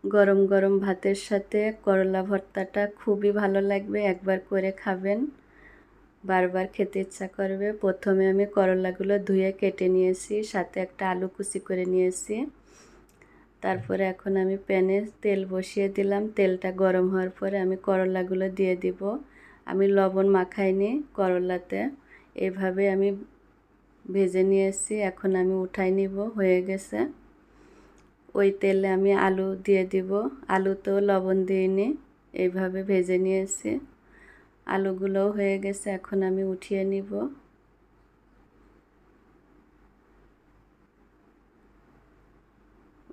গরম গরম ভাতের সাথে করলা ভর্তাটা খুবই ভালো লাগবে। একবার করে খাবেন, বারবার খেতে ইচ্ছা করবে। প্রথমে আমি করলাগুলো ধুয়ে কেটে নিয়েছি, সাথে একটা আলু কুচি করে নিয়েছি। তারপরে এখন আমি প্যানে তেল বসিয়ে দিলাম। তেলটা গরম হওয়ার পরে আমি করলাগুলো দিয়ে দিব। আমি লবণ মাখাইনি করলাতে, এভাবে আমি ভেজে নিয়েছি। এখন আমি উঠাই নিব, হয়ে গেছে। ওই তেলে আমি আলু দিয়ে দিব। আলুতেও লবণ দিইনি, এইভাবে ভেজে নিয়েছি। আলুগুলোও হয়ে গেছে, এখন আমি উঠিয়ে নিব।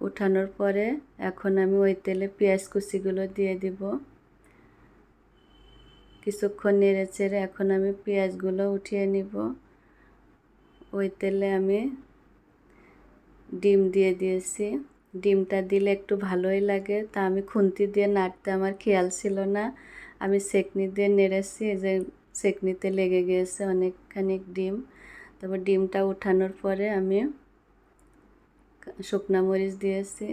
উঠানোর পরে এখন আমি ওই তেলে পেঁয়াজ কুচিগুলো দিয়ে দিব। কিছুক্ষণ নেড়ে চেড়ে এখন আমি পেঁয়াজগুলো উঠিয়ে নিব। ওই তেলে আমি ডিম দিয়ে দিয়েছি। ডিমটা দিলে একটু ভালোই লাগে, তা আমি খুন্তি দিয়ে নাড়তে আমার খেয়াল ছিল না। আমি সেকনি দিয়ে নেড়েছি, এই যে সেকনিতে লেগে গিয়েছে অনেকখানি ডিম। তারপর ডিমটা উঠানোর পরে আমি শুকনা মরিচ দিয়েছি।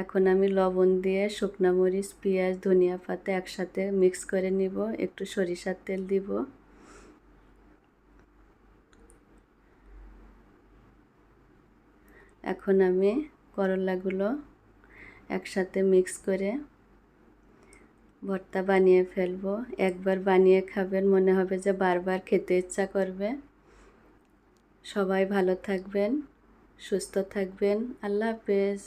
এখন আমি লবণ দিয়ে শুকনা মরিচ, পেঁয়াজ, ধনিয়া পাতা একসাথে মিক্স করে নিব। একটু সরিষার তেল দিব। এখন আমি করলাগুলো একসাথে মিক্স করে ভর্তা বানিয়ে ফেলবো। একবার বানিয়ে খাবেন, মনে হবে যে বারবার খেতে ইচ্ছা করবে। সবাই ভালো থাকবেন, সুস্থ থাকবেন। আল্লাহ হাফেজ।